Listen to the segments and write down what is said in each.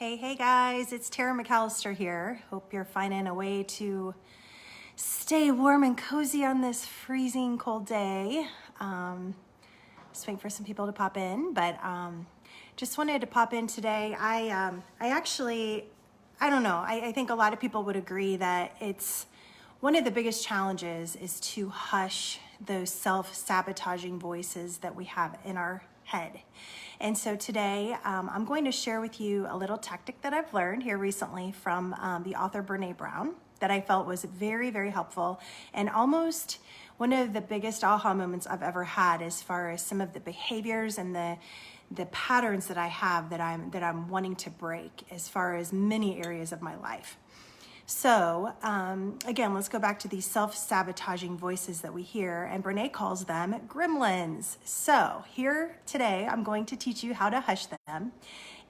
Hey guys, it's Tara McAllister here. Hope you're finding a way to stay warm and cozy on this freezing cold day. Just waiting for some people to pop in, but just wanted to pop in today. I don't know, I think a lot of people would agree that it's one of the biggest challenges is to hush those self-sabotaging voices that we have in our head. And so today I'm going to share with you a little tactic that I've learned here recently from the author Brene Brown that I felt was very, very helpful and almost one of the biggest aha moments I've ever had as far as some of the behaviors and the patterns that I have that I'm wanting to break as far as many areas of my life. So again, let's go back to these self-sabotaging voices that we hear, and Brene calls them gremlins. So here today, I'm going to teach you how to hush them.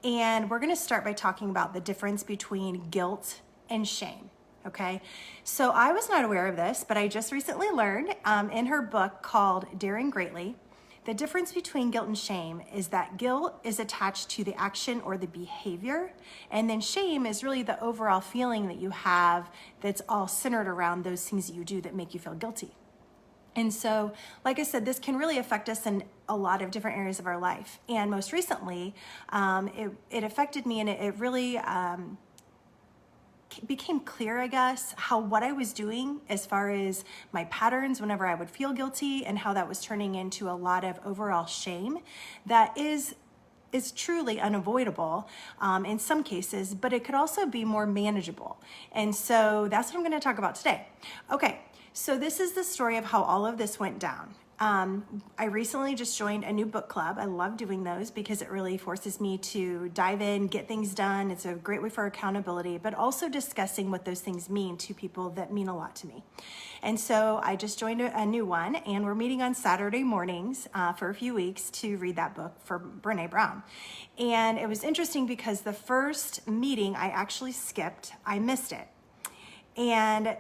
And we're going to start by talking about the difference between guilt and shame. Okay, so I was not aware of this, but I just recently learned in her book called Daring Greatly, the difference between guilt and shame is that guilt is attached to the action or the behavior, and then shame is really the overall feeling that you have that's all centered around those things that you do that make you feel guilty. And so, like I said, this can really affect us in a lot of different areas of our life. And most recently, it affected me, and it really became clear, I guess, how what I was doing as far as my patterns whenever I would feel guilty and how that was turning into a lot of overall shame that is truly unavoidable in some cases, but it could also be more manageable. And so that's what I'm going to talk about today. Okay, so this is the story of how all of this went down. I recently just joined a new book club. I love doing those because it really forces me to dive in, get things done. It's a great way for accountability, but also discussing what those things mean to people that mean a lot to me. And so I just joined a new one, and we're meeting on Saturday mornings for a few weeks to read that book for Brene Brown. And it was interesting because the first meeting I actually skipped. I missed it. And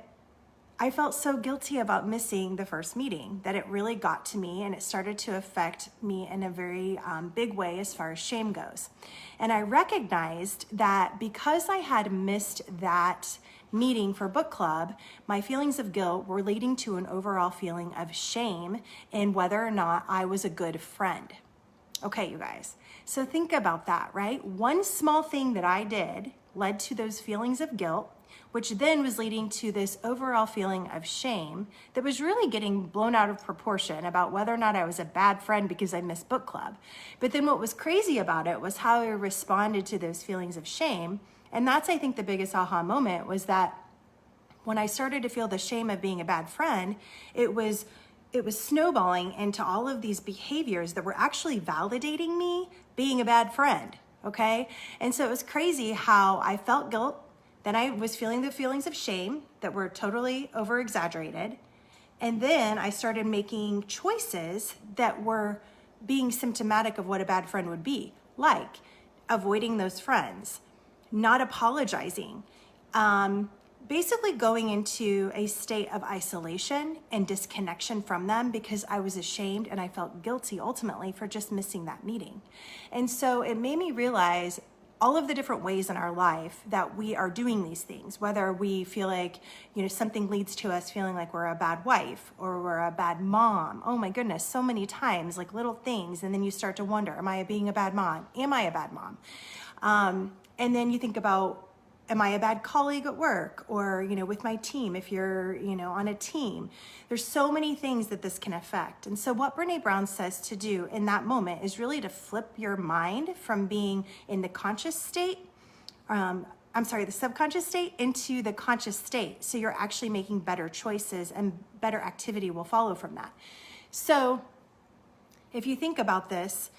I felt so guilty about missing the first meeting that it really got to me, and it started to affect me in a very big way as far as shame goes. And I recognized that because I had missed that meeting for book club, my feelings of guilt were leading to an overall feeling of shame in whether or not I was a good friend. Okay, you guys, so think about that, right? One small thing that I did led to those feelings of guilt, which then was leading to this overall feeling of shame that was really getting blown out of proportion about whether or not I was a bad friend because I missed book club. But then what was crazy about it was how I responded to those feelings of shame. And that's, I think, the biggest aha moment was that when I started to feel the shame of being a bad friend, it was snowballing into all of these behaviors that were actually validating me being a bad friend, okay? And so it was crazy how I felt guilt. Then I was feeling the feelings of shame that were totally over-exaggerated. And then I started making choices that were being symptomatic of what a bad friend would be, like avoiding those friends, not apologizing, basically going into a state of isolation and disconnection from them because I was ashamed and I felt guilty ultimately for just missing that meeting. And so it made me realize all of the different ways in our life that we are doing these things, whether we feel like, something leads to us feeling like we're a bad wife or we're a bad mom. Oh my goodness, so many times, like little things. And then you start to wonder, am I being a bad mom? Am I a bad mom? And then you think about, am I a bad colleague at work or, with my team, if you're, on a team? There's so many things that this can affect. And so what Brene Brown says to do in that moment is really to flip your mind from being in the conscious state, the subconscious state into the conscious state. So you're actually making better choices and better activity will follow from that. So if you think about this,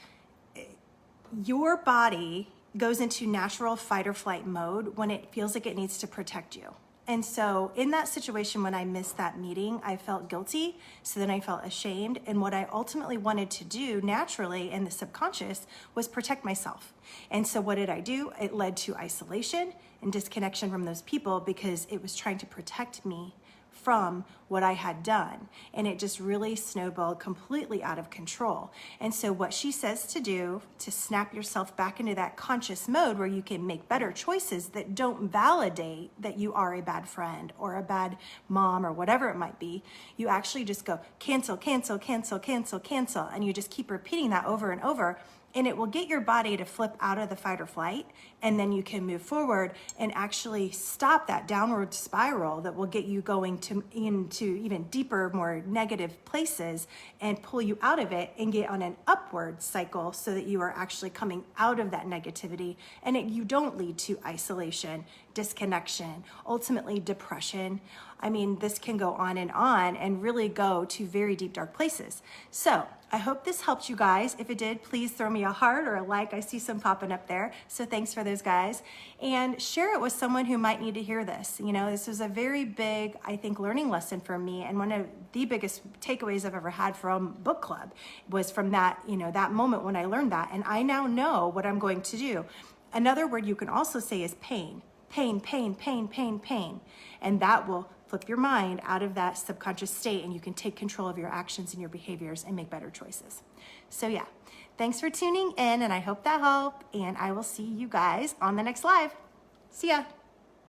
your body goes into natural fight or flight mode when it feels like it needs to protect you. And so in that situation, when I missed that meeting, I felt guilty. So then I felt ashamed. And what I ultimately wanted to do naturally in the subconscious was protect myself. And so what did I do? It led to isolation and disconnection from those people because it was trying to protect me from what I had done. And it just really snowballed completely out of control. And so what she says to do to snap yourself back into that conscious mode where you can make better choices that don't validate that you are a bad friend or a bad mom or whatever it might be, you actually just go cancel, cancel, cancel, cancel, cancel. And you just keep repeating that over and over. And it will get your body to flip out of the fight or flight, and then you can move forward and actually stop that downward spiral that will get you going into even deeper, more negative places and pull you out of it and get on an upward cycle so that you are actually coming out of that negativity and you don't lead to isolation, disconnection, ultimately depression. I mean, this can go on and really go to very deep, dark places. So I hope this helped you guys. If it did, please throw me a heart or a like. I see some popping up there. So thanks for those guys. And share it with someone who might need to hear this. You know, this was a very big, I think, learning lesson for me. And one of the biggest takeaways I've ever had from book club was from that, you know, that moment when I learned that. And I now know what I'm going to do. Another word you can also say is pain. Pain, pain, pain, pain, pain. And that will flip your mind out of that subconscious state, and you can take control of your actions and your behaviors and make better choices. So yeah, thanks for tuning in, and I hope that helped, and I will see you guys on the next live. See ya.